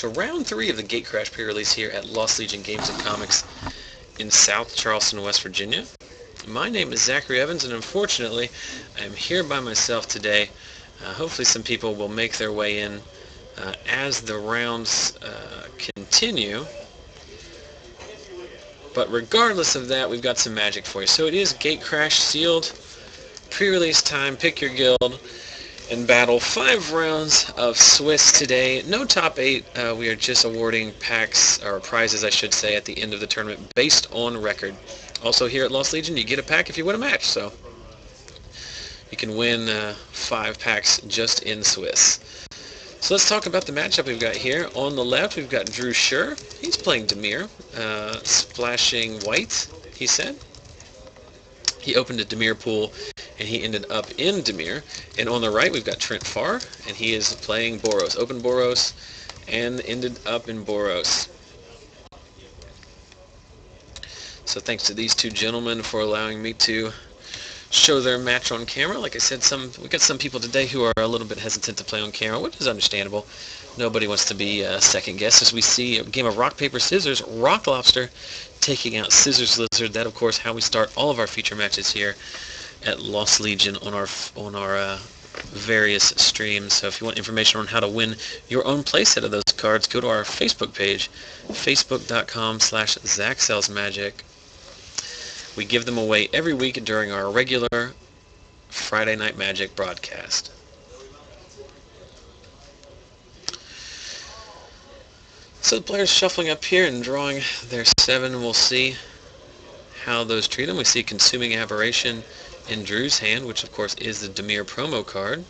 to round 3 of the Gatecrash Prerelease here at Lost Legion Games and Comics in South Charleston, West Virginia. My name is Zachary Evans, and unfortunately, I am here by myself today. Hopefully some people will make their way in as the rounds continue. But regardless of that, we've got some magic for you. So it is Gatecrash sealed, pre-release time, pick your guild, and battle 5 rounds of Swiss today. No top 8. We are just awarding packs, or prizes I should say, at the end of the tournament based on record. Also here at Lost Legion, you get a pack if you win a match, so you can win 5 packs just in Swiss. So let's talk about the matchup we've got here. On the left, we've got Scherr. He's playing Dimir, splashing white, he said. He opened a Dimir pool, and he ended up in Dimir. And on the right, we've got Trent Farr, and he is playing Boros. Opened Boros, and ended up in Boros. So thanks to these two gentlemen for allowing me to show their match on camera. Like I said, we got some people today who are a little bit hesitant to play on camera, which is understandable. Nobody wants to be second guessed. As we see a game of rock, paper, scissors, Rock Lobster taking out Scissors Lizard. That, of course, how we start all of our feature matches here at Lost Legion on our various streams. So if you want information on how to win your own playset of those cards, go to our Facebook page, facebook.com/ZachSellsMagic. We give them away every week during our regular Friday Night Magic broadcast. So the players shuffling up here and drawing their 7. We'll see how those treat them. We see Consuming Aberration in Drew's hand, which of course is the Dimir promo card,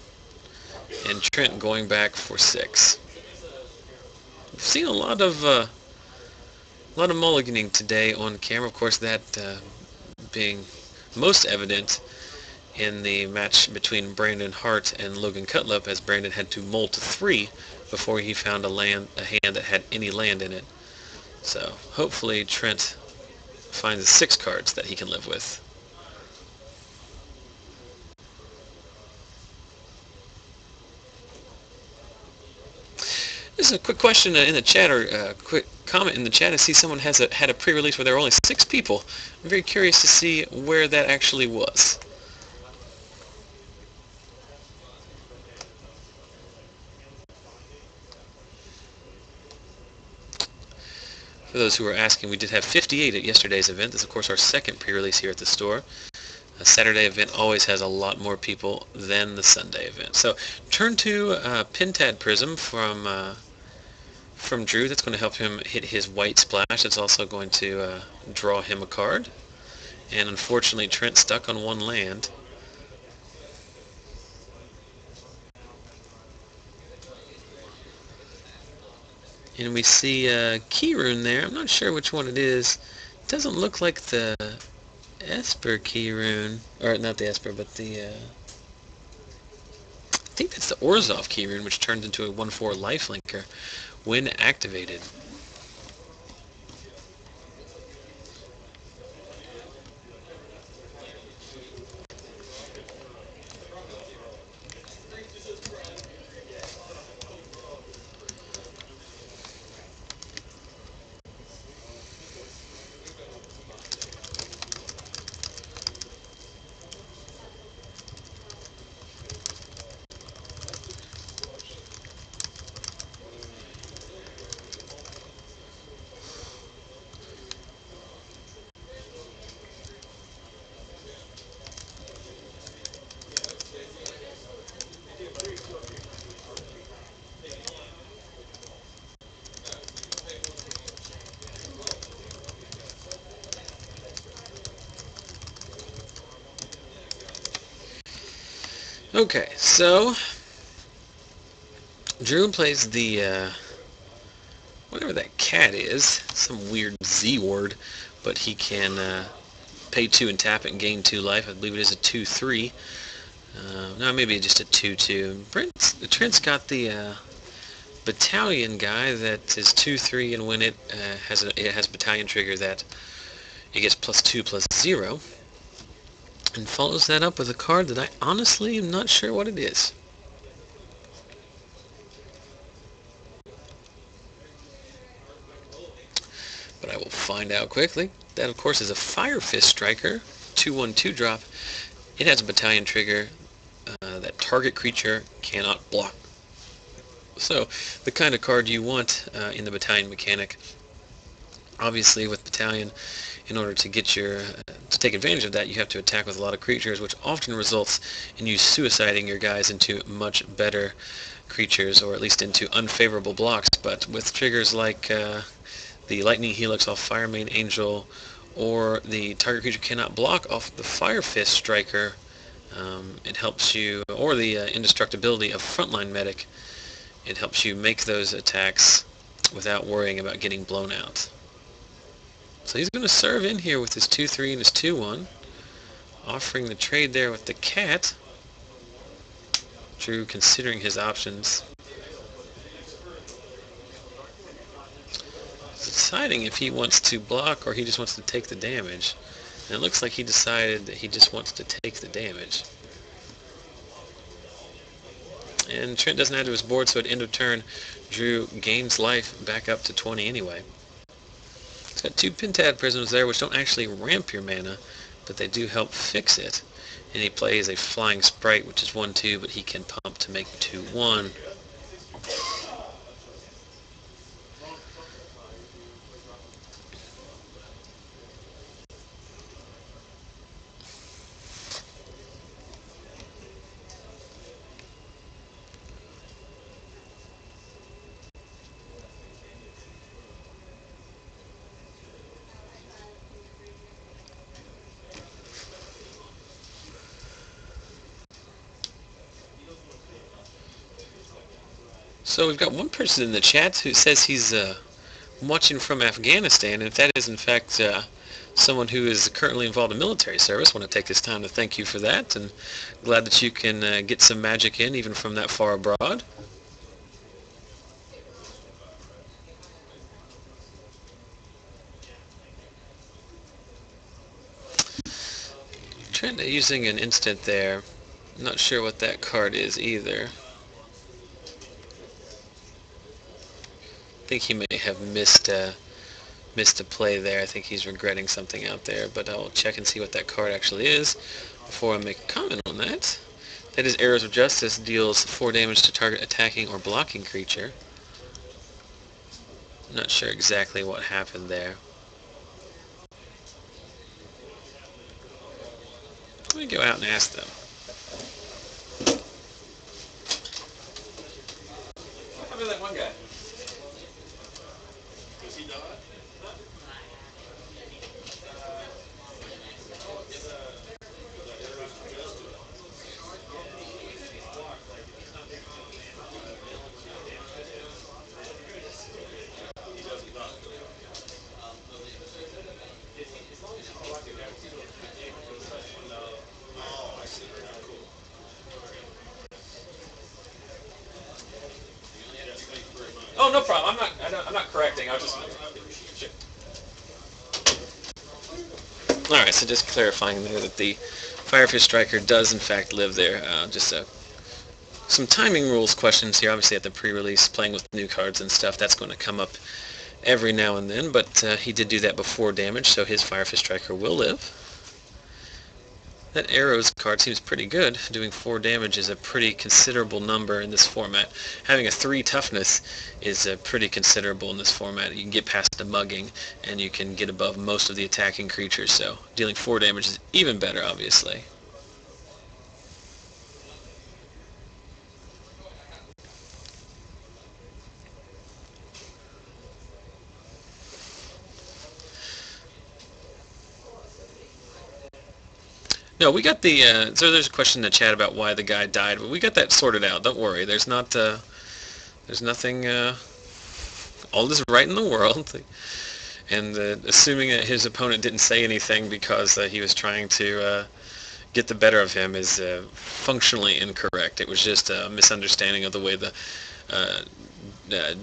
and Trent going back for 6. We've seen a lot of mulliganing today on camera. Of course, that being most evident in the match between Brandon Hart and Logan Cutlip, as Brandon had to mull to 3 before he found a hand that had any land in it. So hopefully Trent finds 6 cards that he can live with. This is a quick question in the chat, or a quick comment in the chat. I see someone had a pre-release where there were only 6 people. I'm very curious to see where that actually was. For those who are asking, we did have 58 at yesterday's event. This is, of course, our second pre-release here at the store. A Saturday event always has a lot more people than the Sunday event. So turn to Pintad Prism from Drew. That's going to help him hit his white splash. It's also going to draw him a card. And unfortunately, Trent stuck on 1 land. And we see a key rune there. I'm not sure which one it is. It doesn't look like the Esper key rune. Or not the Esper, but the... I think that's the Orzhov key rune, which turns into a 1/4 lifelinker when activated. Okay, so Drew plays the whatever that cat is, some weird Z word, but he can pay 2 and tap it and gain 2 life. I believe it is a 2/3. No, maybe just a 2/2. Trent's got the battalion guy that is 2/3, and when it has battalion trigger, that it gets +2/+0. And follows that up with a card that I honestly am not sure what it is. but I will find out quickly. That, of course, is a Fire Fist Striker, 2/1/2 drop. It has a battalion trigger that target creature cannot block. So, the kind of card you want in the battalion mechanic. Obviously, with battalion, in order to get to take advantage of that, you have to attack with a lot of creatures, which often results in you suiciding your guys into much better creatures, or at least into unfavorable blocks. But with triggers like the Lightning Helix off Fire Main Angel, or the target creature cannot block off the Fire Fist Striker, it helps you, or the indestructibility of Frontline Medic, it helps you make those attacks without worrying about getting blown out. So he's going to serve in here with his 2/3 and his 2/1, offering the trade there with the cat. Drew considering his options, deciding if he wants to block or he just wants to take the damage. And it looks like he decided that he just wants to take the damage. And Trent doesn't add to his board, so at end of turn, Drew gains life back up to 20 anyway. He's got 2 Pentad Prisms there, which don't actually ramp your mana, but they do help fix it. And he plays a Flying Sprite, which is 1/2, but he can pump to make 2/1. So we've got one person in the chat who says he's watching from Afghanistan, and if that is in fact someone who is currently involved in military service, I want to take this time to thank you for that, and glad that you can get some magic in even from that far abroad. Trent using an instant there. Not sure what that card is either. I think he may have missed a play there. I think he's regretting something out there, but I'll check and see what that card actually is before I make a comment on that. That is Arrows of Justice, deals 4 damage to target attacking or blocking creature. Not sure exactly what happened there. Let me go out and ask them. What happened to that one guy? Oh, no problem. I'm not correcting. I was just. Sure. All right. So just clarifying there that the Firefish Striker does in fact live there. Some timing rules questions here. Obviously, at the pre-release, playing with new cards and stuff, that's going to come up every now and then. But he did do that before damage, so his Firefish Striker will live. That Arrows card seems pretty good. Doing 4 damage is a pretty considerable number in this format. Having a 3 toughness is pretty considerable in this format. You can get past the mugging, and you can get above most of the attacking creatures, so dealing 4 damage is even better, obviously. No, we got the, so there's a question in the chat about why the guy died, but we got that sorted out. Don't worry. There's nothing, all is right in the world. And assuming that his opponent didn't say anything because he was trying to get the better of him is functionally incorrect. It was just a misunderstanding of the way the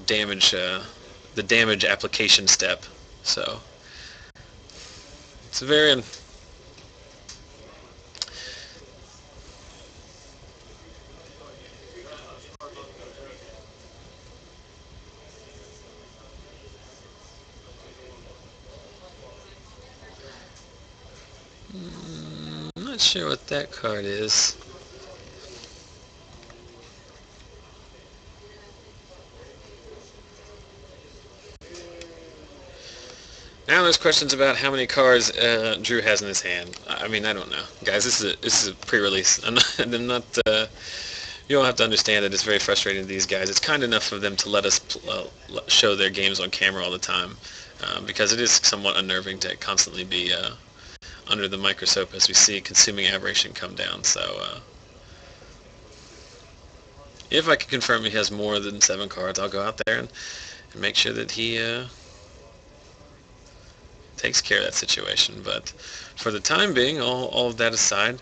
damage application step. So it's a very Not sure what that card is. Now there's questions about how many cards Drew has in his hand. I mean, I don't know, guys. This is a pre-release. I'm not. You don't have to understand that it's very frustrating to these guys. It's kind enough of them to let us show their games on camera all the time, because it is somewhat unnerving to constantly be under the microscope as we see consuming aberration come down. So if I can confirm he has more than 7 cards, I'll go out there and make sure that he takes care of that situation. But for the time being, all of that aside,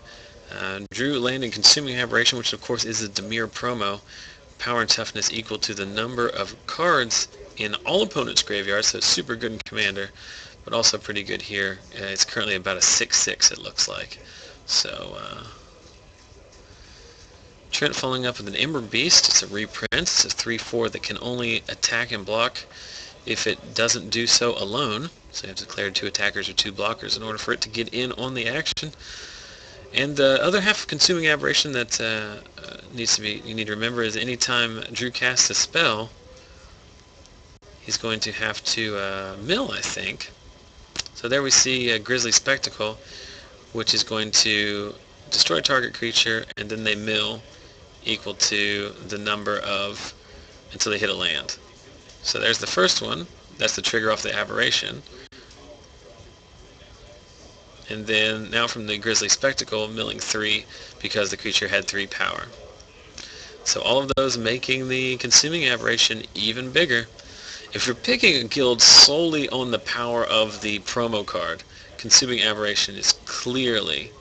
Drew landing consuming aberration, which of course is a Dimir promo. Power and toughness equal to the number of cards in all opponents' graveyards, so super good in Commander, but also pretty good here. It's currently about a 6/6, it looks like. So Trent following up with an Ember Beast. It's a reprint. It's a 3/4 that can only attack and block if it doesn't do so alone. So you have to declare 2 attackers or 2 blockers in order for it to get in on the action. And the other half of consuming aberration that you need to remember is anytime Drew casts a spell, he's going to have to mill, I think. So there we see a Grisly Spectacle, which is going to destroy target creature, and then they mill equal to the number of until they hit a land. So there's the first one. That's the trigger off the aberration. And then now from the Grisly Spectacle, milling 3 because the creature had 3 power. So all of those making the consuming aberration even bigger. If you're picking a guild solely on the power of the promo card, consuming aberration is clearly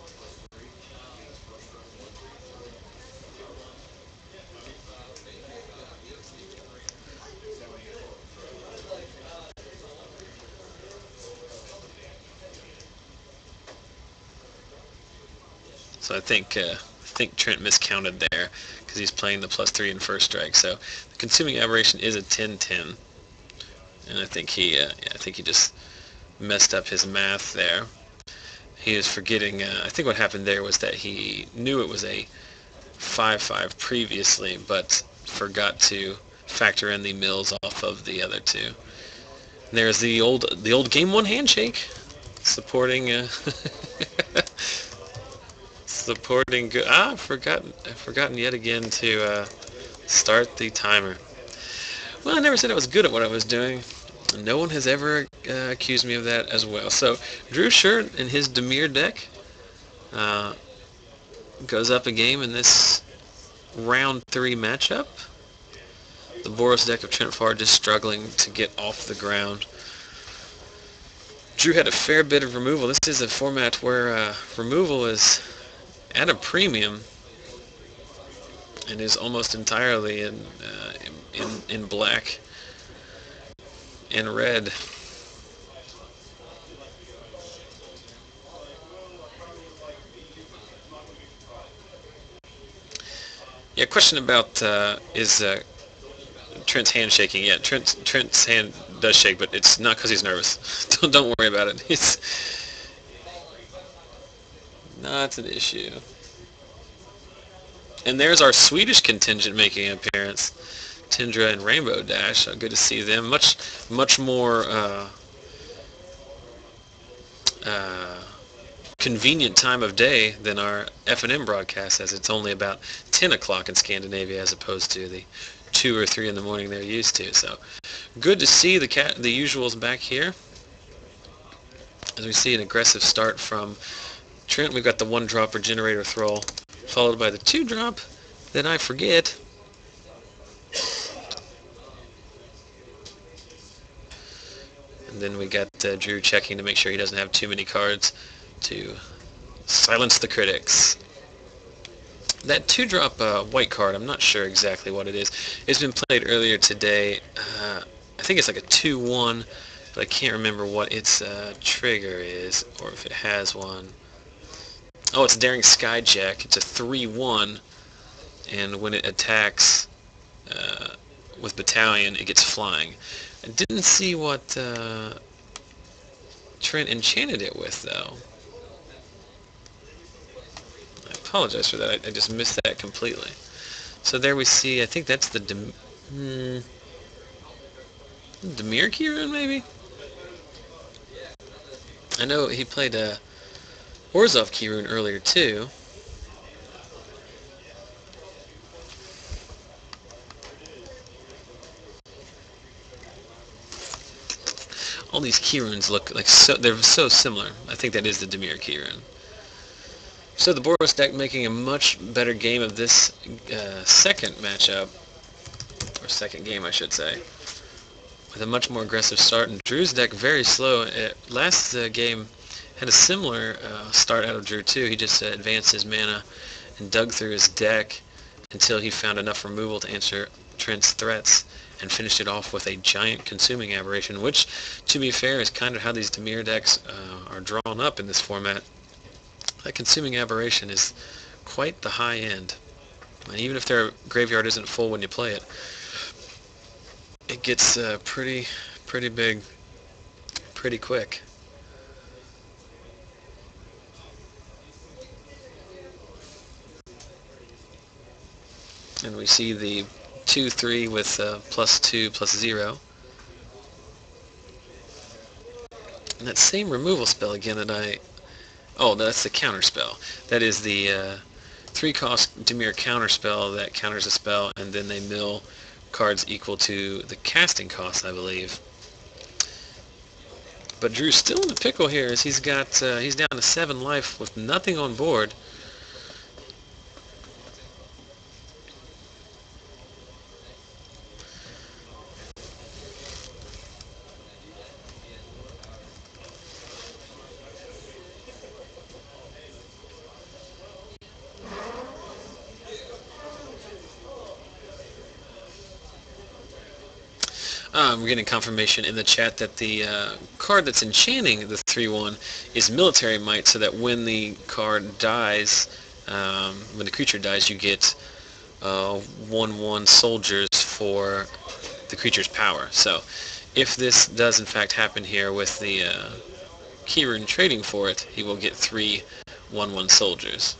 so I think Trent miscounted there because he's playing the +3 in first strike. So the consuming aberration is a 10/10, and I think he just messed up his math there. He is forgetting. I think what happened there was that he knew it was a 5/5 previously, but forgot to factor in the mills off of the other 2. And there's the old Game 1 handshake, supporting. Supporting good. I've forgotten yet again to start the timer. Well, I never said I was good at what I was doing. No one has ever accused me of that as well. So Drew Scherr in his Dimir deck goes up a game in this round 3 matchup. The Boros deck of Trent Farr just struggling to get off the ground. Drew had a fair bit of removal. This is a format where removal is at a premium and is almost entirely in black and red. Yeah, question about is Trent's hand shaking? Yeah, Trent's hand does shake, but it's not because he's nervous. Don't worry about it. It's not an issue. And there's our Swedish contingent making an appearance. Tindra and Rainbow Dash. Good to see them. Much more convenient time of day than our F&M broadcast, as it's only about 10 o'clock in Scandinavia as opposed to the 2 or 3 in the morning they're used to. So good to see the usuals back here. As we see an aggressive start from Trent, we've got the 1-drop Regenerator Thrall, followed by the 2-drop that I forget. And then we got Drew checking to make sure he doesn't have too many cards to silence the critics. That 2-drop white card, I'm not sure exactly what it is. It's been played earlier today. I think it's like a 2/1, but I can't remember what its trigger is, or if it has one. Oh, it's Daring Skyjack. It's a 3/1, and when it attacks with Battalion, it gets flying. I didn't see what Trent enchanted it with, though. apologize for that. I just missed that completely. So there we see, I think that's the Dimir keyrune, maybe? I know he played a Orzhov keyrune earlier, too. All these keyrunes look like they're so similar. I think that is the Dimir keyrune. So the Boros deck making a much better game of this second matchup, or second game I should say, with a much more aggressive start. And Drew's deck very slow. Last game had a similar start out of Drew too. He just advanced his mana and dug through his deck until he found enough removal to answer Trent's threats, and finished it off with a giant Consuming Aberration, which, to be fair, is kind of how these Dimir decks are drawn up in this format. That Consuming Aberration is quite the high end. And even if their graveyard isn't full when you play it, it gets pretty big pretty quick. And we see the 2/3 with +2 +0. And that same removal spell again that oh, that's the counter spell. That is the 3-cost Dimir counter spell that counters a spell, and then they mill cards equal to the casting cost, I believe. But Drew's still in the pickle here, as he's down to 7 life with nothing on board. I'm getting confirmation in the chat that the card that's enchanting the 3/1 is Military Might, so that when the card dies, when the creature dies, you get 1/1 soldiers for the creature's power. So if this does in fact happen here with the keyrune trading for it, he will get 3 1/1 soldiers.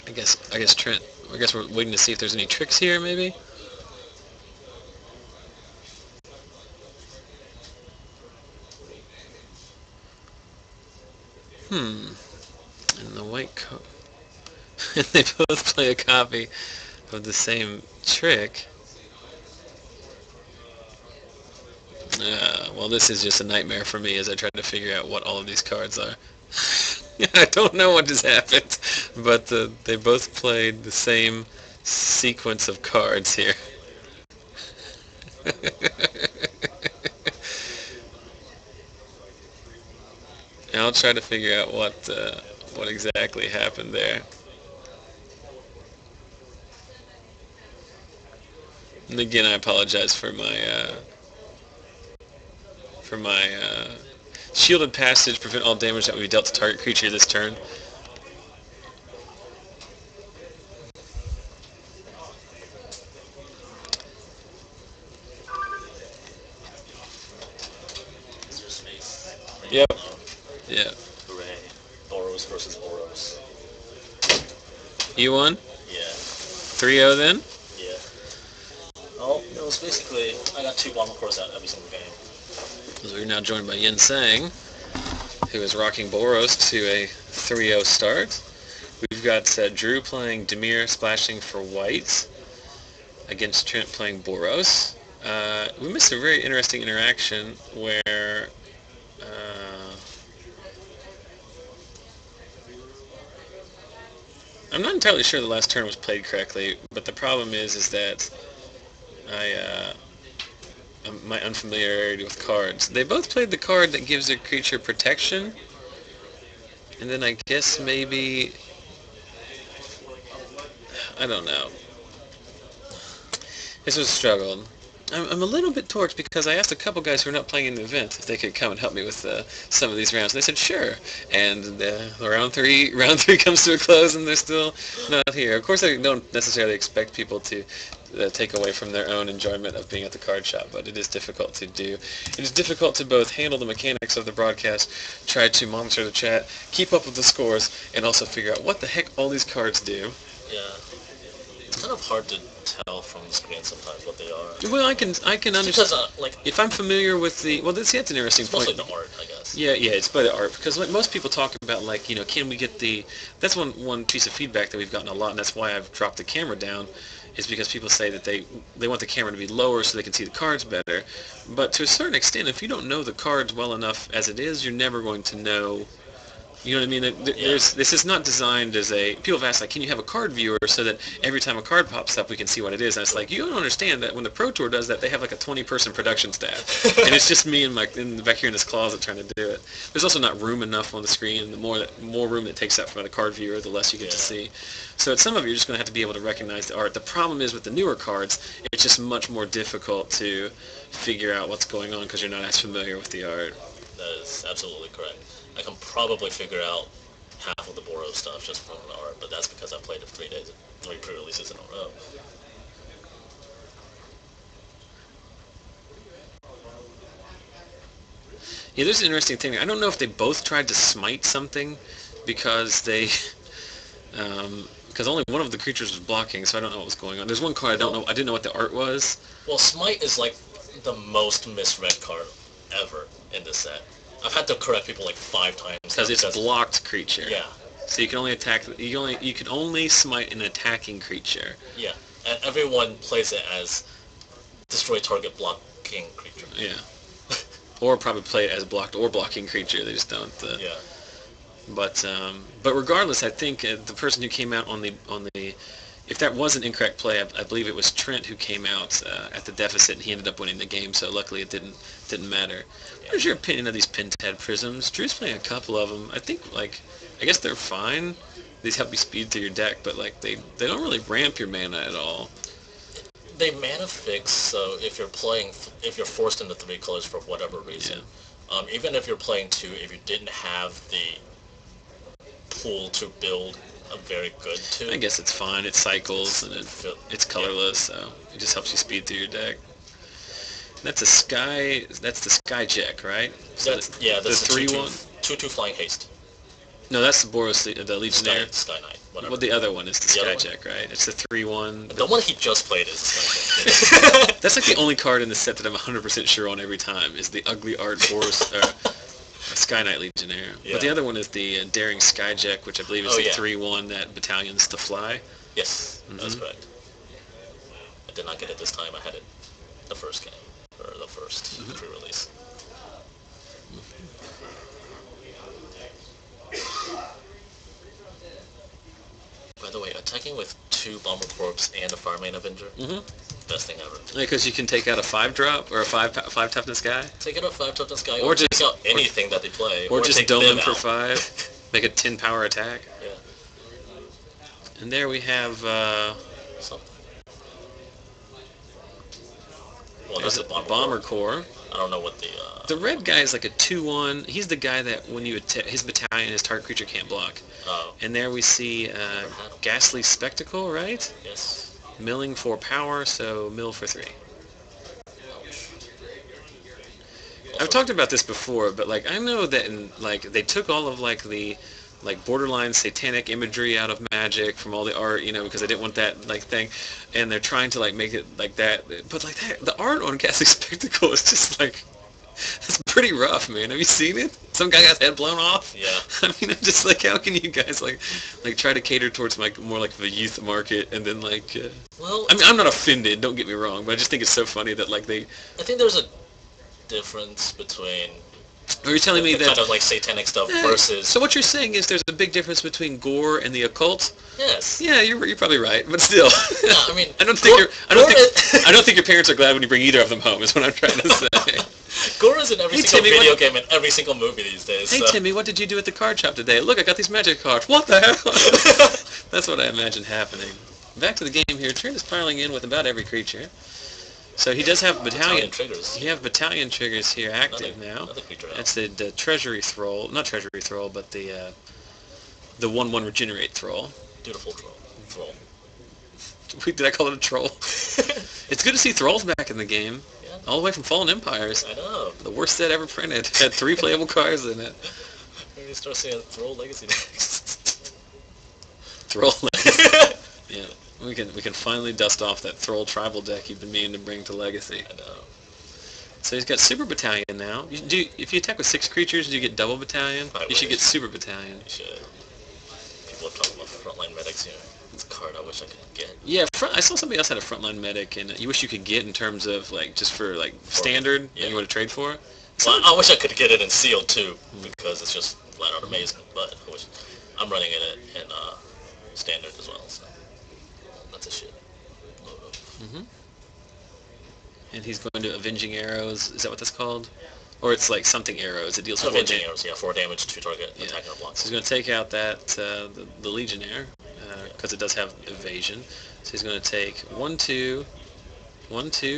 I guess Trent. I guess we're waiting to see if there's any tricks here, maybe. And the white coat. They both play a copy of the same trick. Well, this is just a nightmare for me as I try to figure out what all of these cards are. I don't know what just happened, but they both played the same sequence of cards here. And I'll try to figure out what exactly happened there. And again, I apologize for my shielded passage. Prevent all damage that will be dealt to target creature this turn. Yep. Yeah. Hooray. Boros versus Boros. You won? Yeah. 3-0 then? Yeah. Well, it was basically, I got 2 bomb cores out every single game. So we're now joined by Yin Sang, who is rocking Boros to a 3-0 start. We've got Drew playing Dimir, splashing for white, against Trent playing Boros. We missed a very interesting interaction where I'm not entirely sure the last turn was played correctly, but the problem is that my unfamiliarity with cards. They both played the card that gives their creature protection, and then I guess maybe, I don't know. This was a struggle. I'm a little bit torqued because I asked a couple guys who are not playing in the event if they could come and help me with some of these rounds. They said sure, and round three comes to a close and they're still not here. Of course, I don't necessarily expect people to take away from their own enjoyment of being at the card shop, but it is difficult to do. It is difficult to both handle the mechanics of the broadcast, try to monitor the chat, keep up with the scores, and also figure out what the heck all these cards do. Yeah. It's kind of hard to tell from the screen sometimes what they are. Well, I can understand. Because, if I'm familiar with the... Well, that's an interesting it's point. mostly the art, I guess. Yeah, it's by the art. Because like most people talk about, like, can we get the... That's one piece of feedback that we've gotten a lot, and that's why I've dropped the camera down, is because people say that they want the camera to be lower so they can see the cards better. But to a certain extent, if you don't know the cards well enough as it is, you're never going to know... You know what I mean? This is not designed as a... People have asked, like, can you have a card viewer so that every time a card pops up, we can see what it is? And it's like, you don't understand that when the Pro Tour does that, they have like a 20-person production staff. And it's just me and back here in this closet trying to do it. There's also not room enough on the screen. And the more room that takes up from the card viewer, the less you get to see. So at some of you, you're just going to have to be able to recognize the art. The problem is with the newer cards, it's just much more difficult to figure out what's going on because you're not as familiar with the art. That is absolutely correct. I can probably figure out half of the Boros stuff just from the art, but that's because I played it 3 pre-releases in a row. Yeah, there's an interesting thing. I don't know if they both tried to smite something because they... because only one of the creatures was blocking, so I don't know what was going on. There's one card I don't know. I didn't know what the art was. Well, smite is like the most misread card ever in this set. I've had to correct people like 5 times. Because it's blocked creature. Yeah. So you can only attack. You can only smite an attacking creature. Yeah, and everyone plays it as destroy target blocking creature. Yeah. Or probably play it as blocked or blocking creature. They just don't. Yeah. But regardless, I think the person who came out on the if that was an incorrect play, I believe it was Trent who came out at the deficit, and he ended up winning the game. So luckily, it didn't matter. What is your opinion of these Pentad Prisms? Drew's playing a couple of them. I think I guess they're fine. These help you speed through your deck, but they don't really ramp your mana at all. They mana fix, so if you're forced into 3 colors for whatever reason, even if you're playing 2, if you didn't have the pool to build a very good 2. I guess it's fine. It cycles and it's colorless, so it just helps you speed through your deck. That's the Sky Check, right? So that's the 3/1. 2/2 flying haste. No, that's the Boros, the Legionnaire. Sky Knight, whatever. Well, the other one is the Sky Check, right? It's the 3/1. The one he just played is the Sky Check. That's like the only card in the set that I'm 100% sure on every time is the ugly art Boros Sky Knight Legionnaire. Yeah. But the other one is the Daring Skyjack, which I believe is the 3/1 that battalions to fly. Yes, that's correct. I did not get it this time. I had it the first game, or the first pre-release. By the way, attacking with 2 Bomber Corps and a Farr main Avenger, best thing ever. Yeah, because you can take out a 5-drop or a 5 toughness guy. Take out a 5 toughness guy, or just take out anything that they play. Or just dome them for 5, make a 10 power attack. Yeah. And there we have... something. Well, that's a Bomber Corps. I don't know what the... The red guy is like a 2/1. He's the guy that when you his battalion, his target creature can't block. Oh. And there we see Ghastly Spectacle, right? Yes. Milling for power, so mill for 3. I've talked about this before, but I know that they took all of the borderline satanic imagery out of Magic from all the art, because they didn't want that thing, and they're trying to make it like that. But the art on Ghastly Spectacle is just it's pretty rough, man. Have you seen it? Some guy got his head blown off. Yeah. I mean, I'm just how can you guys try to cater towards more the youth market and then Well, I mean, I'm not offended. Don't get me wrong, but I just think it's so funny that they. I think there's a difference between. Are you telling me that kind of satanic stuff versus? So what you're saying is there's a big difference between gore and the occult? Yes. Yeah, you're probably right, but still. Yeah, I mean, I don't think your parents are glad when you bring either of them home. Is what I'm trying to say. Gore is in every single video game and every single movie these days. Hey Timmy, what did you do at the card shop today? Look, I got these Magic cards. What the hell? That's what I imagine happening. Back to the game here. Trent is piling in with about every creature. So he does have battalion triggers. You have battalion triggers here active now. That's the treasury thrall, not treasury thrall, but the 1/1 regenerate thrall. Dutiful thrall. Did I call it a troll? It's good to see Thralls back in the game. Yeah. All the way from Fallen Empires. I know. The worst set ever printed. Had 3 playable cards in it. Maybe start seeing Thrall Legacy next. Thrall Legacy. Yeah. We can finally dust off that Thrall tribal deck you've been meaning to bring to Legacy. I know. So he's got Super Battalion now. If you attack with 6 creatures, do you get Double Battalion? You should get Super Battalion. You should. People are talking about frontline medics here. It's a card I wish I could get. Yeah, I saw somebody else had a frontline medic, and you wish you could get in terms of like just for like standard, and you want to trade for it. Well, I wish I could get it in sealed too, because it's just flat out amazing. But I'm running it in standard as well. So that's a shit load of. Mm-hmm. And he's going to Avenging Arrows. Is that what that's called? Or it's like something arrows. It deals with Avenging Arrows, yeah, 4 damage to target attacking or blocking. So he's going to take out that the Legionnaire because it does have evasion. So he's going to take 1, 2,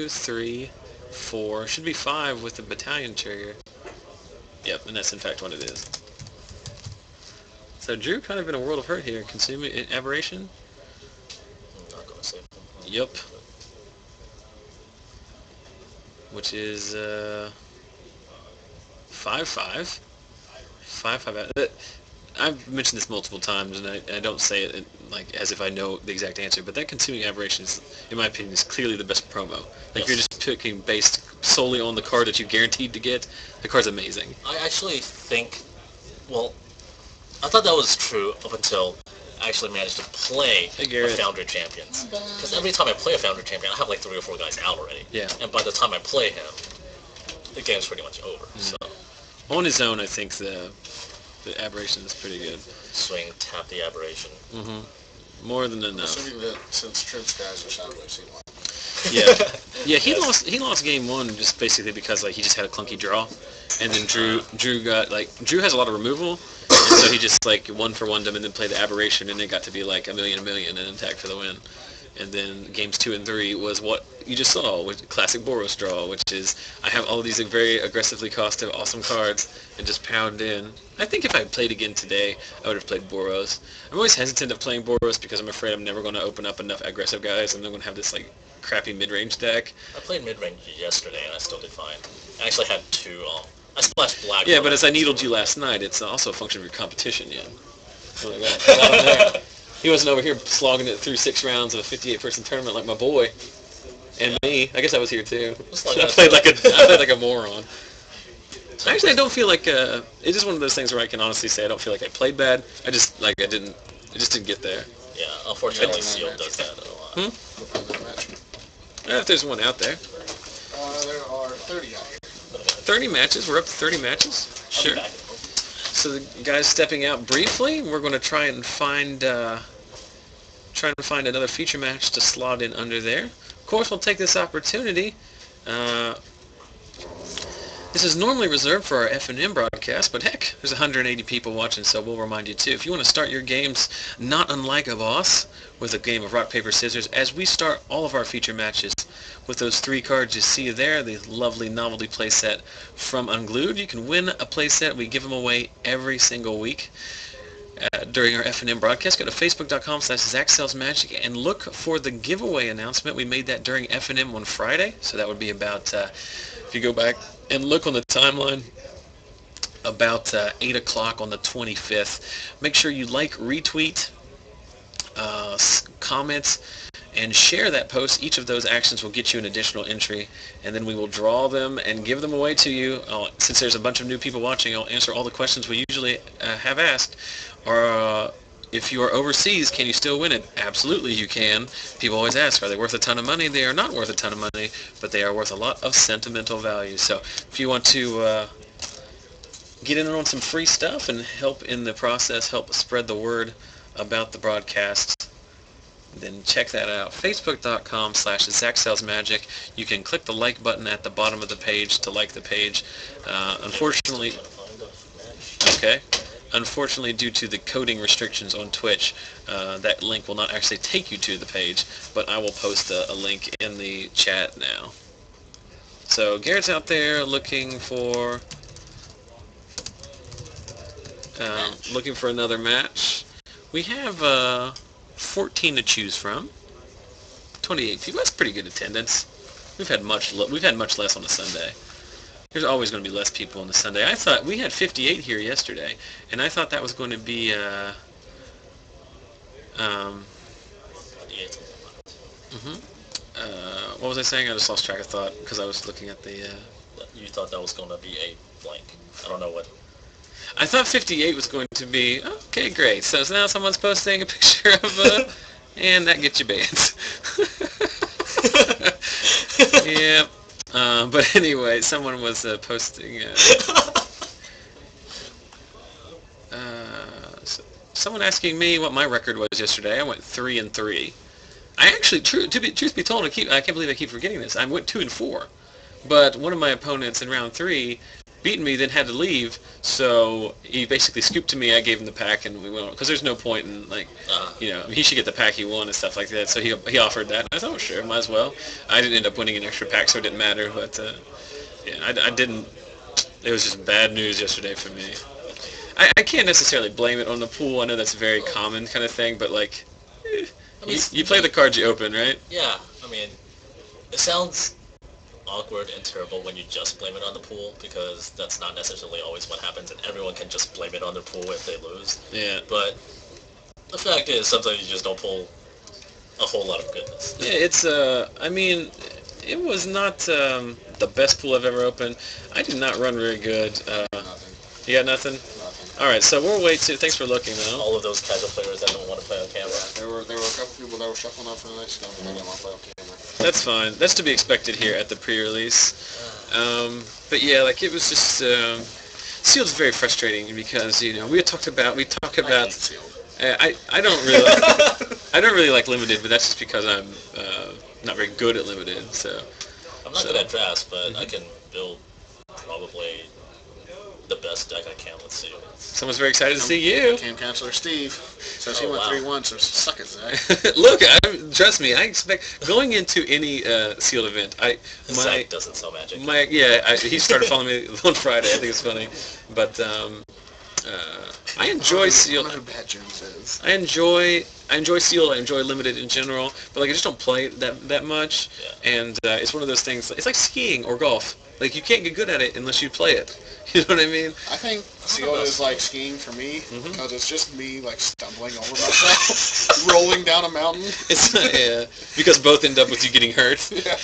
3, 4. Should be 5 with the battalion trigger. Yep, and that's in fact what it is. So Drew kind of in a world of hurt here. Consuming Aberration. I'm not going to save them. Yep. Which is 5/5. 5/5. I've mentioned this multiple times, and I don't say it like as if I know the exact answer, but that Consuming Aberration is, in my opinion, is clearly the best promo. Like, if you're just picking based solely on the card that you're guaranteed to get, the card's amazing. I actually think, well, I thought that was true up until I actually managed to play a Foundry Champions. Because every time I play a Foundry Champion, I have like 3 or 4 guys out already. Yeah. And by the time I play him, the game's pretty much over. So on his own, I think the Aberration is pretty good. Swing, tap the Aberration. Mm-hmm. More than enough. Assuming that since Trent's guys are sideways, he won. Yeah, yeah. He lost game 1 just basically because like he just had a clunky draw, and then Drew has a lot of removal, and so he just like 1-for-1'd him and then played the Aberration, and it got to be like a million and attack for the win. And then games 2 and 3 was what you just saw, with classic Boros draw, which is I have all of these very aggressively costed awesome cards and just pound in. I think if I played again today, I would have played Boros. I'm always hesitant of playing Boros because I'm afraid I'm never going to open up enough aggressive guys, and I'm going to have this like crappy mid-range deck. I played mid-range yesterday, and I still did fine. I actually had 2. I splashed black. Yeah, but as I needled you last night, it's also a function of your competition, yeah. Oh my God. He wasn't over here slogging it through 6 rounds of a 58-person tournament like my boy. And me. I guess I was here too. I played like a moron. Actually, I don't feel like it's just one of those things where I can honestly say I don't feel like I played bad. I just didn't get there. Yeah, unfortunately, Sealed does that a lot. If there's one out there. There are 30 out here. 30 matches. We're up to 30 matches. Sure. So the guy's stepping out briefly. We're going to try and find another feature match to slot in under there. Of course, we'll take this opportunity. This is normally reserved for our F&M broadcast, but heck, there's 180 people watching, so we'll remind you too. If you want to start your games not unlike a boss with a game of rock, paper, scissors, as we start all of our feature matches with those 3 cards you see there, the lovely novelty playset from Unglued. You can win a playset. We give them away every single week during our F&M broadcast. Go to facebook.com/ZachSellsMagic and look for the giveaway announcement. We made that during F&M on Friday, so that would be about, if you go back and look on the timeline, about 8 o'clock on the 25th. Make sure you like, retweet, comment, and share that post. Each of those actions will get you an additional entry, and then we will draw them and give them away to you. Since there's a bunch of new people watching, I'll answer all the questions we usually have asked. Or if you are overseas, can you still win it? Absolutely you can. People always ask, are they worth a ton of money? They are not worth a ton of money, but they are worth a lot of sentimental value. So if you want to get in on some free stuff and help in the process, help spread the word about the broadcast, then check that out. Facebook.com/ZachSellsMagic. You can click the like button at the bottom of the page to like the page. Unfortunately, due to the coding restrictions on Twitch, that link will not actually take you to the page, but I will post a link in the chat now. So Garrett's out there looking for another match. We have 14 to choose from. 28 people. That's pretty good attendance. We've had much less on a Sunday. There's always going to be less people on the Sunday. I thought we had 58 here yesterday, and I thought that was going to be what was I saying? I just lost track of thought because I was looking at the. You thought that was going to be a blank. I don't know what. I thought 58 was going to be okay. Great. So now someone's posting a picture of and that gets you banned. Yeah. But anyway, someone was posting. Someone asking me what my record was yesterday. I went 3-3. I actually, truth be told, I can't believe I keep forgetting this. I went 2-4, but one of my opponents in round 3 beat me, then had to leave. So he basically scooped to me. I gave him the pack, and we went on because there's no point in he should get the pack he won and stuff like that. So he offered that. And I thought, sure, might as well. I didn't end up winning an extra pack, so it didn't matter. But I didn't. It was just bad news yesterday for me. I can't necessarily blame it on the pool. I know that's a very common kind of thing, but like. You play the cards you open, right? Yeah, I mean, it sounds awkward and terrible when you just blame it on the pool, because that's not necessarily always what happens, and everyone can just blame it on their pool if they lose. Yeah. But the fact is, sometimes you just don't pull a whole lot of goodness. Yeah, it's, I mean, it was not the best pool I've ever opened. I did not run very good. Nothing. You got nothing? Nothing. All right, so we'll wait to. Thanks for looking, though. All of those casual players that don't want to play on camera. There were a couple people that were shuffling up for the next game, but they didn't want to play on camera. That's fine. That's to be expected here at the pre-release. But yeah, like it was just Sealed's very frustrating because we talk about. I hate Sealed. I don't really I don't really like limited, but that's just because I'm not very good at limited. So I'm not good at drafts, but I can build probably the best deck I can with Sealed. Someone's very excited to see you. Camp Counselor Steve says he went 3-1, so suck it, Zach. Look, trust me, I expect going into any Sealed event. Zach doesn't sell Magic. He started following me on Friday. I think it's funny, but I enjoy Sealed. I don't know who Bad Jones is. I enjoy Sealed. I enjoy limited in general, but like I just don't play it that much. Yeah. And it's one of those things. It's like skiing or golf. Like you can't get good at it unless you play it. You know what I mean? I think Sealed is like skiing for me because it's just me like stumbling over myself, rolling down a mountain. It's because both end up with you getting hurt. Yeah.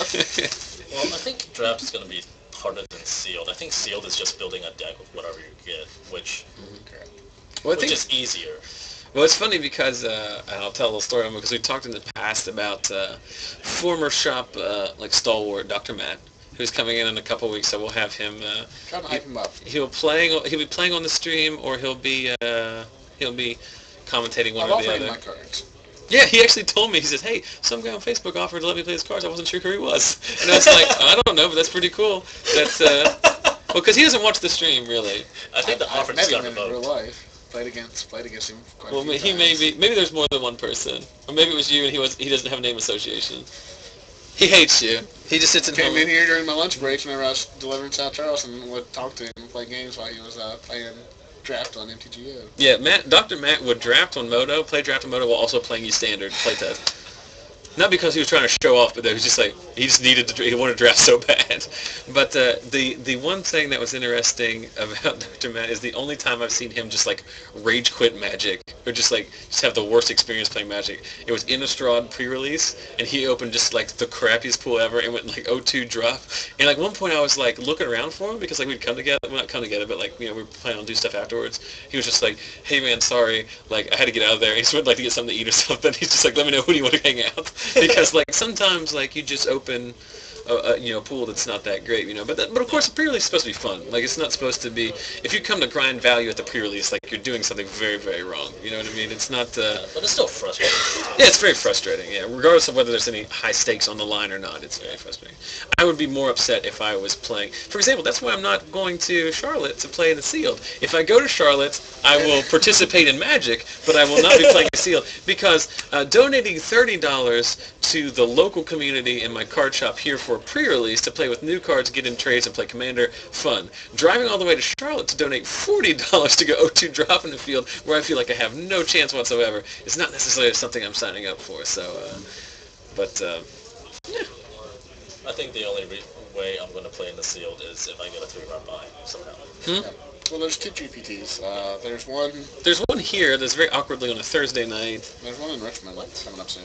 Well, I think draft is going to be harder than Sealed. I think Sealed is just building a deck with whatever you get, which is easier. Well, it's funny because I'll tell a little story on it because we talked in the past about former shop stalwart Dr. Matt, who's coming in a couple weeks, so we'll have him. Trying to hype him up. He'll be playing on the stream, or he'll be commentating one or the other. My cards. Yeah, he actually told me. He said, "Hey, some guy on Facebook offered to let me play his cards. I wasn't sure who he was." And I was like, "I don't know, but that's pretty cool." That's well, because he doesn't watch the stream really. I think the offer just got in real life. Played against him quite a few times. Maybe there's more than one person, or maybe it was you, and he doesn't have a name association. He hates you. He just sits at home. Came in here during my lunch breaks whenever I was delivering South Charleston and would talk to him and play games while he was playing draft on MTGO. Yeah, Dr. Matt would draft on Moto, play draft on Moto while also playing you standard playtest. Not because he was trying to show off, but he was just like he wanted to draft so bad. But the one thing that was interesting about Dr. Matt is the only time I've seen him just like rage quit Magic or just have the worst experience playing Magic. It was in Innistrad pre-release, and he opened just like the crappiest pool ever and went like 0-2 drop. And like one point I was like looking around for him because like we'd come together, well not come together, but like we were planning on do stuff afterwards. He was just like, "Hey man, sorry, like I had to get out of there." He just would like to get something to eat or something. He's just like, "Let me know who do you want to hang out." Because like sometimes like you just open a pool that's not that great, but of course the pre-release is supposed to be fun. Like it's not supposed to be, if you come to grind value at the pre-release, like you're doing something very, very wrong. You know what I mean? It's not but it's still frustrating. Yeah, it's very frustrating. Yeah, regardless of whether there's any high stakes on the line or not, it's very frustrating. I would be more upset if I was playing, for example, that's why I'm not going to Charlotte to play the Sealed. If I go to Charlotte, I will participate in Magic, but I will not be playing Sealed, because donating $30 to the local community in my card shop here for a pre-release to play with new cards, get in trades, and play Commander, fun. Driving all the way to Charlotte to donate $40 to go 0-2 drop in the field where I feel like I have no chance whatsoever is not necessarily something I'm signing up for. So, but Yeah. I think the only way I'm going to play in the sealed is if I get a 3-run buy somehow. Yeah. Well, there's two GPTs. There's one. There's one here that's very awkwardly on a Thursday night. There's one in Richmond coming up soon.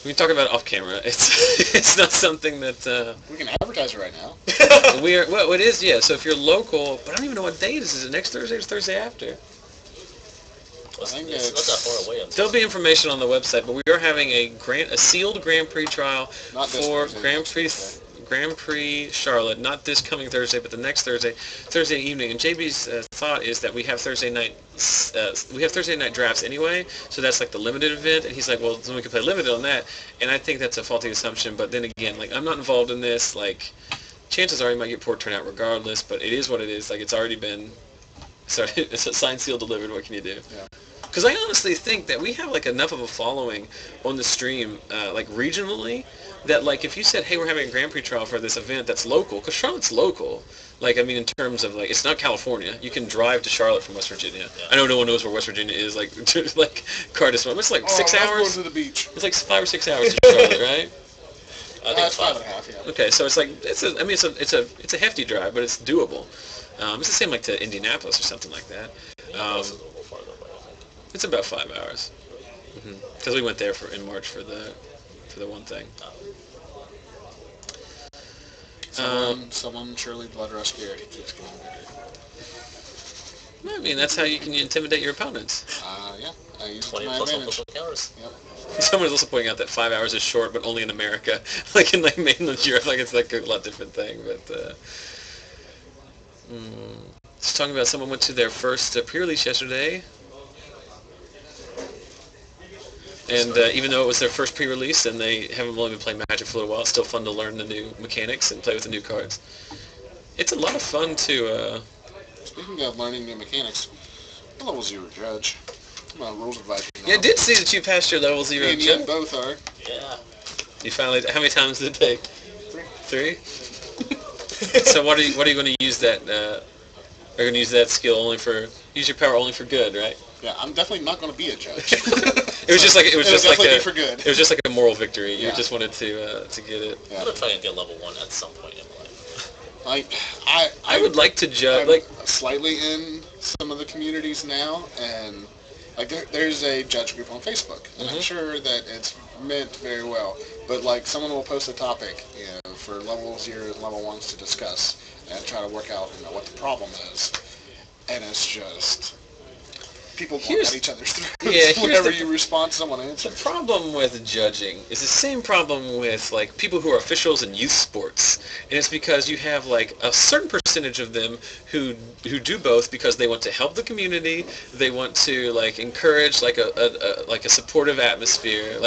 We can talk about it off camera. It's not something that We can advertise it right now. we are. Well, it is. Yeah. So if you're local, but I don't even know what date is. Is it next Thursday or Thursday after? I think It's not that far away. There'll be information on the website, but we are having a sealed Grand Prix trial Not this for Thursday, Grand Prix Charlotte. Not this coming Thursday, but the next Thursday evening. And JB's thought is that we have Thursday night drafts anyway, so that's like the limited event. And he's like, well, then we can play limited on that. And I think that's a faulty assumption. But then again, like I'm not involved in this. Like chances are you might get poor turnout regardless. But it is what it is. Like it's already been. So it's a signed, sealed, delivered. What can you do? Yeah. Because I honestly think that we have like enough of a following on the stream, like regionally, that like if you said, hey, we're having a Grand Prix trial for this event that's local, because Charlotte's local. Like I mean, in terms of like, it's not California. You can drive to Charlotte from West Virginia. Yeah. I know no one knows where West Virginia is. Like like Cardis. It's like 6 hours. I'm going to the beach. It's like 5 or 6 hours to Charlotte, right? I think it's 5.5. Yeah. Okay, so it's like it's a hefty drive, but it's doable. It's the same like to Indianapolis or something like that. It's about 5 hours. Because we went there in March for the one thing. Someone surely blood rush Garrett. He keeps going. I mean, that's how you can intimidate your opponents. Yeah. I use 20 my plus advantage. hours. Yep. Someone was also pointing out that 5 hours is short, but only in America. Like in like mainland Europe, like it's like a lot different thing. But just talking about someone went to their first pre-release yesterday. And even though it was their first pre-release and they haven't only been playing Magic for a little while, it's still fun to learn the new mechanics and play with the new cards. It's a lot of fun to... Speaking of learning new mechanics, what level 0 judge? I'm a rules advisor now. Yeah, I did see that you passed your level 0 Me and judge. you both are. Yeah. You finally... How many times did it take? 3. 3? So what are you going to use that... are you going to use that skill only for... Use your power only for good, right? Yeah, I'm definitely not going to be a judge. It was just like it was just like be for good. It was just like a moral victory. You Yeah. just wanted to get it. Yeah. I'm going to try and get level 1 at some point in my life. Like I would like to judge I'm like slightly in some of the communities now, and like there's a judge group on Facebook, and I'm sure that it's meant very well. But like someone will post a topic, for level 0 and level 1s to discuss and try to work out, what the problem is, and it's just people going at each other's throats. Yeah, whenever you respond to someone answers. the problem with judging is the same problem with like people who are officials in youth sports, and it's because you have like a certain percentage of them who do both because they want to help the community, they want to like encourage like a supportive atmosphere,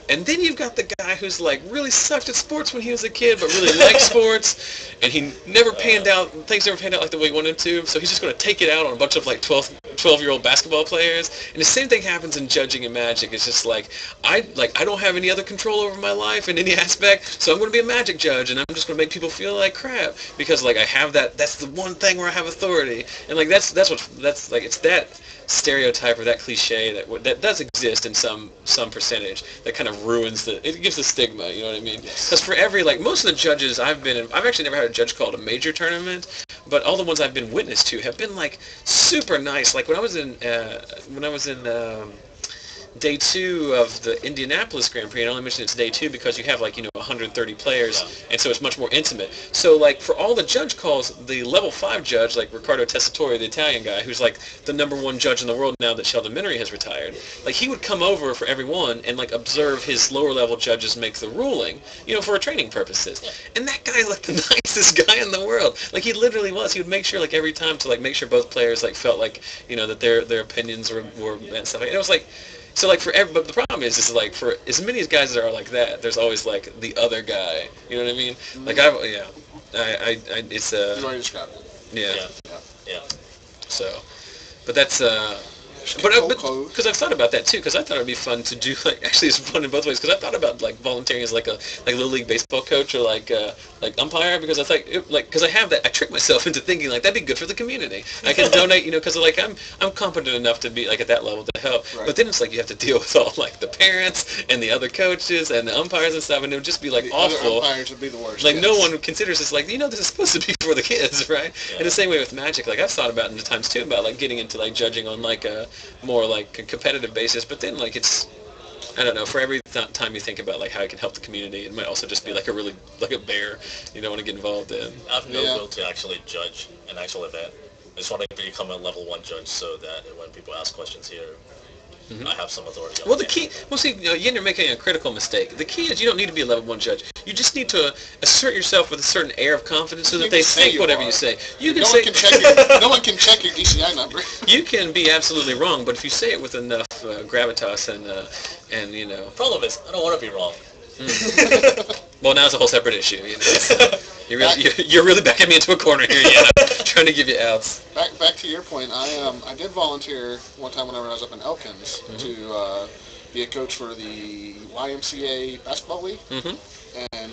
and then you've got the guy who's like really sucked at sports when he was a kid, but really liked sports, and he things never panned out like the way he wanted to, so he's just going to take it out on a bunch of like 12-year-old basketball players. And the same thing happens in judging and Magic. It's just like I don't have any other control over my life in any aspect, so I'm going to be a Magic judge, and I'm just going to make people feel like crap because like I have that's the one thing where I have authority. And like that's it's that stereotype or that cliche that does exist in some percentage that kind of ruins it gives the stigma, you know what I mean? Because for every most of the judges I've been in, I've actually never had a judge called a major tournament, but all the ones I've been witness to have been like super nice. Like when I was in day 2 of the Indianapolis Grand Prix, and I only mention it's day 2 because you have 130 players, and so it's much more intimate. So like for all the judge calls, the level 5 judge, like Riccardo Tessitore, the Italian guy, who's like the #1 judge in the world now that Sheldon Minery has retired, like he would come over for everyone and like observe his lower level judges make the ruling, for training purposes. And that guy like the nicest guy in the world. Like he literally was. He would make sure like every time to like make sure both players like felt like that their opinions were and stuff. And it was like. So like but the problem is like for as many guys that are like that, there's always like the other guy. You know what I mean? Like it's You already described it. Yeah. Yeah. So, but that's Just But get cold clothes. because I've thought about that too. Because I thought it'd be fun to do actually it's fun in both ways. Because I thought about like volunteering as like a little league baseball coach or like umpire. Because I thought because I have that I trick myself into thinking like that'd be good for the community. I can donate because like I'm competent enough to be like at that level to help. Right. But then it's like you have to deal with all like the parents and the other coaches and the umpires and stuff, and it would just be like The awful. other umpires would be the worst. Like yes. no one considers this like this is supposed to be for the kids, right? Yeah. In the same way with Magic, like I've thought about in the times too about like getting into like judging on like a more like a competitive basis, but then like it's I don't know, for every time you think about like how it can help the community, it might also just be like a really like a bear you don't want to get involved in. I have no will to actually judge an actual event. I just want to become a level 1 judge so that when people ask questions here, I have some authority on Well, the key, see, you're making a critical mistake. The key is you don't need to be a level 1 judge. You just need to assert yourself with a certain air of confidence so that they think whatever you say. You can say No one can check your DCI number. you can be absolutely wrong, but if you say it with enough gravitas and Problem is, I don't want to be wrong. well, now it's a whole separate issue. You're really backing me into a corner here, trying to give you outs. Back to your point, I did volunteer one time whenever I was up in Elkins to be a coach for the YMCA basketball league. And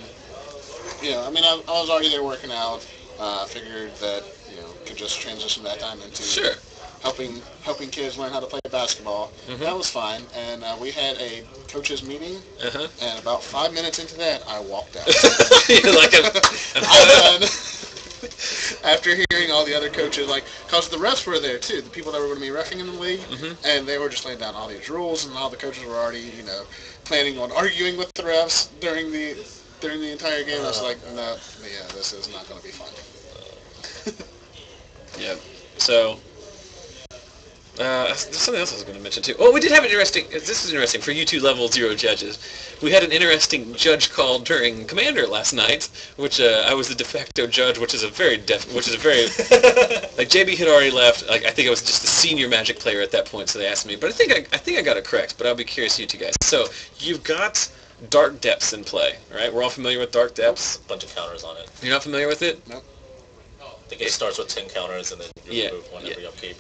I mean, I was already there working out. Figured that could just transition that time into helping kids learn how to play basketball. That was fine, and we had a coaches meeting. And about 5 minutes into that, I walked out. You're like I'm done. After hearing all the other coaches, because the refs were there too, the people that were going to be reffing in the league, and they were just laying down all these rules, and all the coaches were already, planning on arguing with the refs during the entire game. I was like, no, this is not going to be fun. Yeah. So, there's something else I was going to mention too. Oh, we did have an interesting. This is interesting for you two level 0 judges. We had an interesting judge call during Commander last night, which I was the de facto judge, which is a very like JB had already left. Like I think I was just the senior Magic player at that point, so they asked me. But I think I got it correct. But I'll be curious you two guys. So you've got Dark Depths in play, right? We're all familiar with Dark Depths. Bunch of counters on it. You're not familiar with it? Nope. The game starts with 10 counters, and then you remove one every upkeep.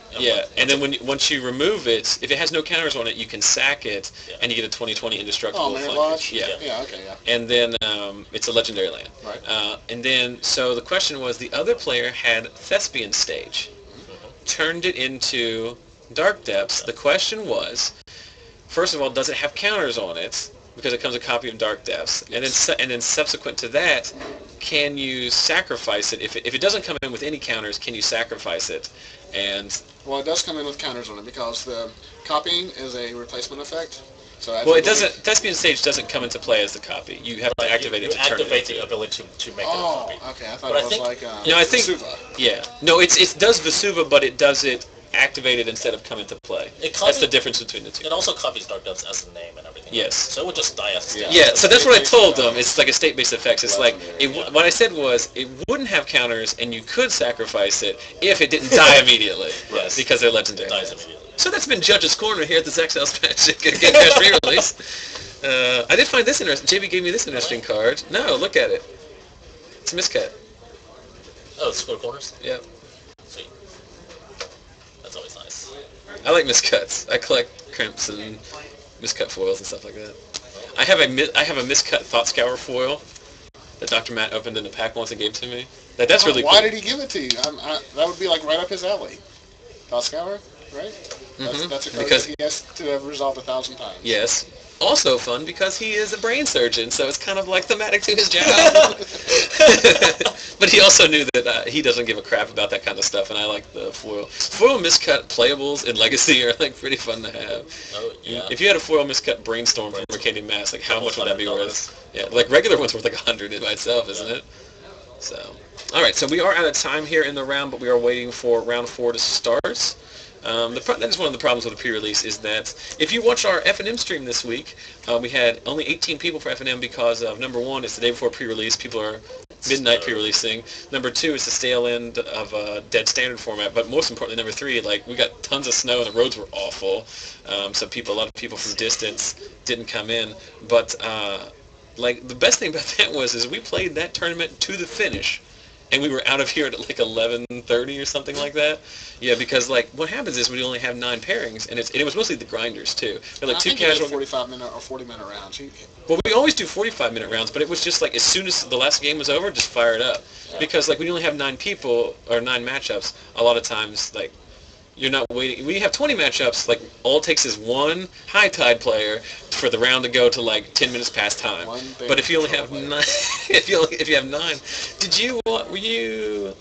And then once you remove it, if it has no counters on it, you can sack it, and you get a 20/20 indestructible. Oh, man, Lodge? Yeah. Yeah, okay, yeah. And then it's a legendary land. Right. And then, so the question was, the other player had Thespian Stage, turned it into Dark Depths. The question was, first of all, does it have counters on it? Because it comes a copy of Dark Depths, and then subsequent to that, can you sacrifice it? If it doesn't come in with any counters, can you sacrifice it? And well, it does come in with counters on it because the copying is a replacement effect. So it doesn't. Thespian Stage doesn't come into play as the copy. You have to activate it to turn it. Activate the ability to make it a copy. Okay. I thought it was like I think Vesuva. Yeah. No, it does Vesuva, but it does it activated instead of come into play. That's the difference between the two. It also copies Dark Depths as a name and everything. Yes. So it would just die as a stat. Yeah, so that's what I told them. It's like a state-based effect. It's like, what I said was, it wouldn't have counters, and you could sacrifice it if it didn't die immediately. Yes. Because they're legendary. It dies immediately. So that's been Judge's Corner here at the Zexcel's Magic Gatecrash Prerelease. I did find this interesting. JB gave me this interesting card. No, look at it. It's a miscut. Oh, it's square corners? Yeah. Sweet. That's always nice. I like miscuts. I collect crimps and miscut foils and stuff like that. I have a miscut Thought Scour foil that Dr. Matt opened in a pack once and gave to me. That's really cool. Why did he give it to you? That would be like right up his alley. Thought Scour, right? That's a card that he has to have resolved 1,000 times. Yes. Also fun because he is a brain surgeon, so it's kind of like thematic to his job. But he also knew that he doesn't give a crap about that kind of stuff, and I like the foil. Foil miscut playables in Legacy are like pretty fun to have. Oh, yeah. If you had a foil miscut Brainstorm from Mercadian Mass, like how much would that be worth? Yeah, like regular one's worth like 100 by itself, isn't it? So, all right. So we are out of time here in the round, but we are waiting for round 4 to start. That is one of the problems with the pre-release is that if you watch our F&M stream this week, we had only 18 people for F&M because of, number 1, it's the day before pre-release. People are midnight pre-releasing. Number 2, it's the stale end of a dead standard format. But most importantly, number 3, like we got tons of snow and the roads were awful. So a lot of people from distance didn't come in. But like the best thing about that is we played that tournament to the finish. and we were out of here at like 11:30 or something like that. Yeah, because like what happens is we only have 9 pairings, and it was mostly the grinders too. They're like I two think you did casual. 45-minute or 40-minute rounds. Well, we always do 45-minute rounds, but it was just like as soon as the last game was over, just fire it up. Because like when you only have 9 people or 9 matchups, a lot of times like you're not waiting. When you have 20 matchups, like all it takes is one high tide player for the round to go to like 10 minutes past time. But if you only have 9, if you have 9,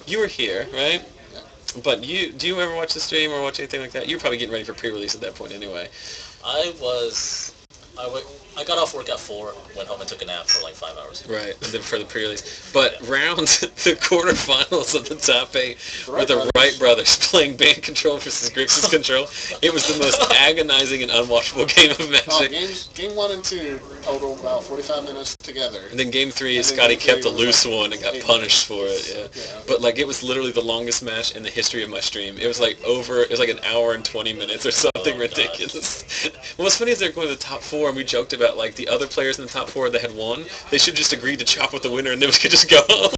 you were here, right? Yeah. But do you ever watch the stream or watch anything like that? You're probably getting ready for pre-release at that point anyway. I got off work at 4, went home and took a nap for like 5 hours. Right, and then for the pre-release. But rounds, the quarterfinals of the top 8 were the Wright brothers playing Bant Control versus Grixis Control. It was the most agonizing and unwatchable game of Magic. Game 1 and 2 total about 45 minutes together. And then game 3, Scotty kept the loose one and got punished for it. Yeah. But like it was literally the longest match in the history of my stream. It was like an hour and 20 minutes or something ridiculous. What's funny is they're going to the top 4, and we joked about like the other players in the top 4 that had won. They should just agree to chop with the winner, and then we could just go home.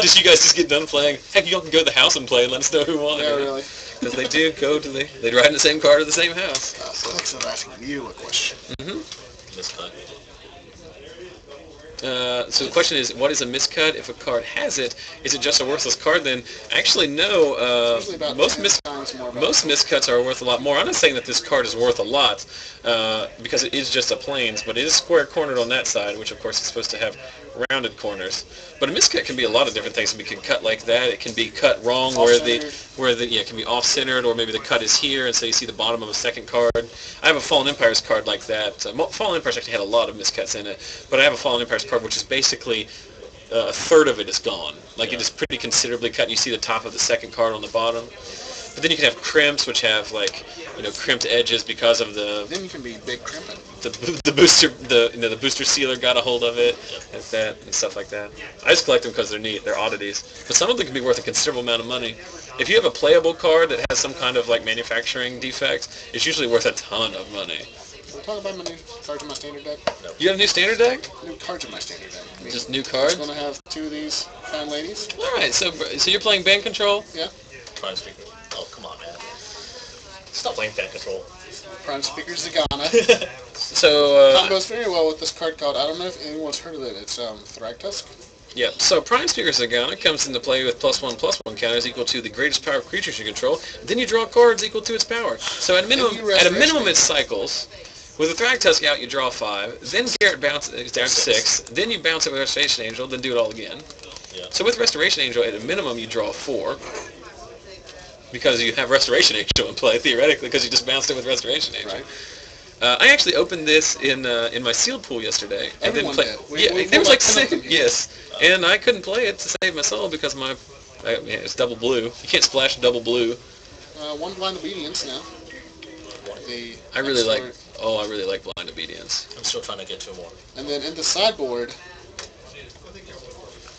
Just you guys just get done playing. Heck, you all can go to the house and play and let us know who won. Yeah, really. Because they do go to they'd ride in the same car to the same house. Alex is asking you a question. Miscut. So the question is, what is a miscut? If a card has it, is it just a worthless card then? Actually, no. Most miscuts are worth a lot more. I'm not saying that this card is worth a lot, because it is just a plains, but it is square cornered on that side, which of course is supposed to have rounded corners. But a miscut can be a lot of different things. It can be cut like that. It can be cut wrong it can be off-centered, or maybe the cut is here, and so you see the bottom of a second card. I have a Fallen Empires card like that. Fallen Empires actually had a lot of miscuts in it, but I have a Fallen Empires card which is basically a third of it is gone. Like it is pretty considerably cut, and you see the top of the second card on the bottom. But then you can have crimps, which have like crimped edges because of the. Then you can be big crimping. The booster the booster sealer got a hold of it, like that and stuff like that. I just collect them because they're neat. They're oddities, but some of them can be worth a considerable amount of money. If you have a playable card that has some kind of like manufacturing defect, it's usually worth a ton of money. We'll talk about my new cards in my standard deck. You have a new standard deck? New cards in my standard deck. Just new cards? I'm going to have 2 of these fine ladies. All right, so you're playing Bant Control? Yeah. Prime Speaker. Oh, come on, man. Stop playing Bant Control. Prime Speaker Zagana. So goes very well with this card called, I don't know if anyone's heard of it, it's Thragtusk. Yeah, so Prime Speaker Zagana comes into play with +1/+1 counters equal to the greatest power of creatures you control. Then you draw cards equal to its power. So at a minimum it cycles. With a Thragtusk out, you draw 5. Then Garrett bounces down 6. Then you bounce it with Restoration Angel. Then do it all again. Yeah. So with Restoration Angel, at a minimum, you draw 4. Because you have Restoration Angel in play, theoretically, because you just bounced it with Restoration Angel. Right. I actually opened this in my sealed pool yesterday. And Everyone didn't play. did. There was like 6. Yes. And I couldn't play it to save my soul because it's double blue. You can't splash double blue. 1 Blind Obedience now. I really like Blind Obedience. I'm still trying to get 2 more. And then in the sideboard,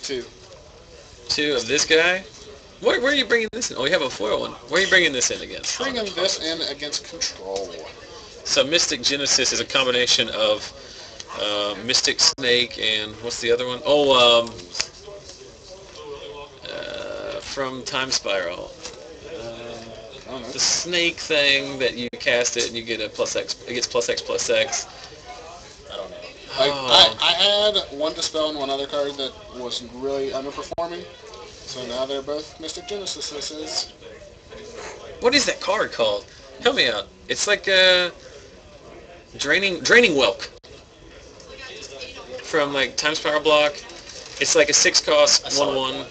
2. 2 of this guy? Where are you bringing this in? Oh, you have a foil one. Where are you bringing this in against? Bringing this in against Control. So Mystic Genesis is a combination of Mystic Snake and what's the other one? Oh, from Time Spiral. The snake thing that you cast it and you get a +X. It gets +X/+X. I don't know. I had 1 Dispel and 1 other card that was really underperforming. So now they're both Mystic Genesis. What is that card called? Help me out. It's like a Draining Whelk from like Time Spiral block. It's like a 6-cost 1/1.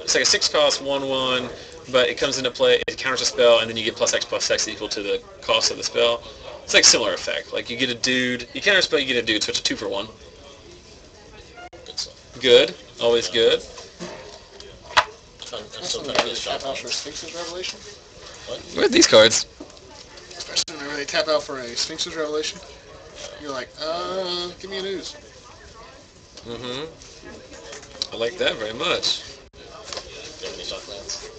It's like a 6-cost 1/1, but it comes into play. It counters a spell, and then you get +X/+X equal to the cost of the spell. It's like similar effect. Like you get a dude. You counter a spell, you get a dude. So it's a 2 for 1. Good stuff. Good. Always good. I'm still trying to get tap out for Sphinx's Revelation. What? Where are these cards? Especially whenever they tap out for a Sphinx's Revelation. You're like, give me a news. I like that very much. Do you have any shock lands?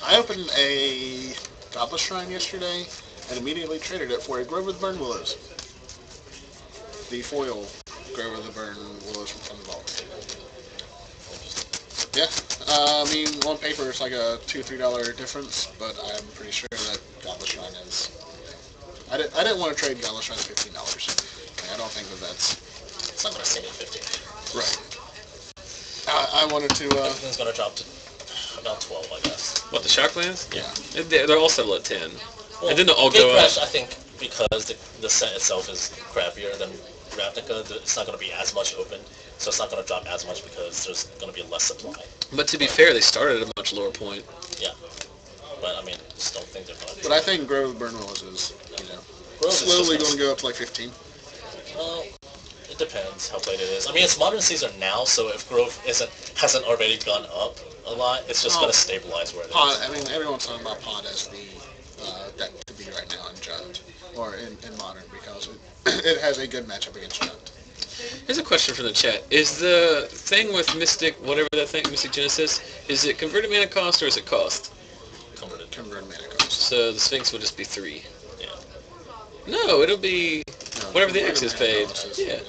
I opened a Goblet Shrine yesterday and immediately traded it for a Grove of the Burn Willows. The foil Grove of the Burn Willows from Vault. Yeah. I mean, on paper it's like a $2-3 difference, but I'm pretty sure that Goblet Shrine is. I didn't want to trade Goblet Shrine for $15. I don't think that's. It's not going to save you 15. Right. I wanted to. Everything's going to drop to about 12, I guess. What, the Shocklands? Yeah. They're all settled at 10. Well, And then they'll all go Gatecrash, up. I think, because the set itself is crappier than Ravnica, it's not going to be as much open, so it's not going to drop as much because there's going to be less supply. But to be fair, they started at a much lower point. Yeah. But, I mean, just don't think they're going to be. But I think Grove of Burnwillows is, slowly going to go up to like 15. Well, it depends how played it is. I mean, it's Modern Caesar now, so if Grove hasn't already gone up a lot, it's just going to stabilize where it is. Pod, I mean, everyone's talking about Pod as the deck to be right now in Jund, or in Modern, because it has a good matchup against Jund. Here's a question from the chat. Is the thing with Mystic, whatever that thing, Mystic Genesis, is it converted mana cost or is it cost? Converted mana cost. So the Sphinx will just be 3. Yeah. No, it'll be whatever the X is paid. Yeah.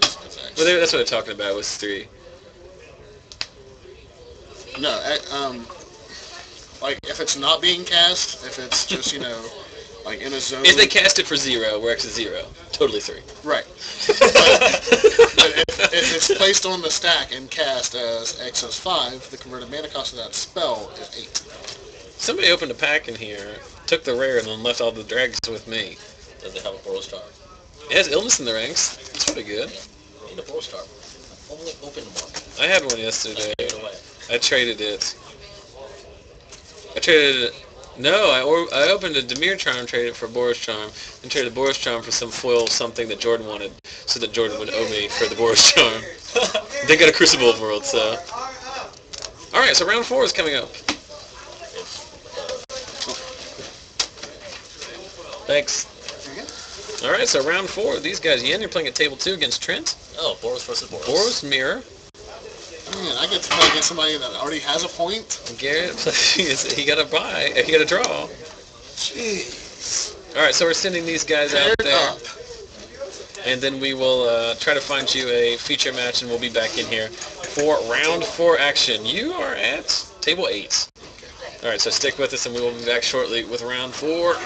Well, that's what I'm talking about, was 3. No, like, if it's not being cast, if it's just, like in a zone... If they cast it for 0, where X is 0, totally 3. Right. But if it's placed on the stack and cast as X is 5, the converted mana cost of that spell is 8. Somebody opened a pack in here, took the rare, and then left all the dragons with me. Does it have a Boros Charm? It has Illness in the ranks. It's pretty good. I need a Boros Charm. Only open one. I had one yesterday. I gave it away. I traded it. No, I opened a Dimir Charm, traded it for a Boros Charm, and traded the Boros Charm for some foil something that Jordan wanted, so that Jordan would owe me for the Boros Charm. They got a Crucible of Worlds, so... Alright, so round 4 is coming up. Thanks. Alright, so round 4. These guys, Yen, you're playing at table 2 against Trent. Oh, Boros versus Boros. Boros, Mirror. Man, I get to play against somebody that already has a point. Garrett, he got a bye. He got a draw. Jeez. Alright, so we're sending these guys out there. And then we will try to find you a feature match, and we'll be back in here for round 4 action. You are at table 8. Alright, so stick with us, and we will be back shortly with round 4.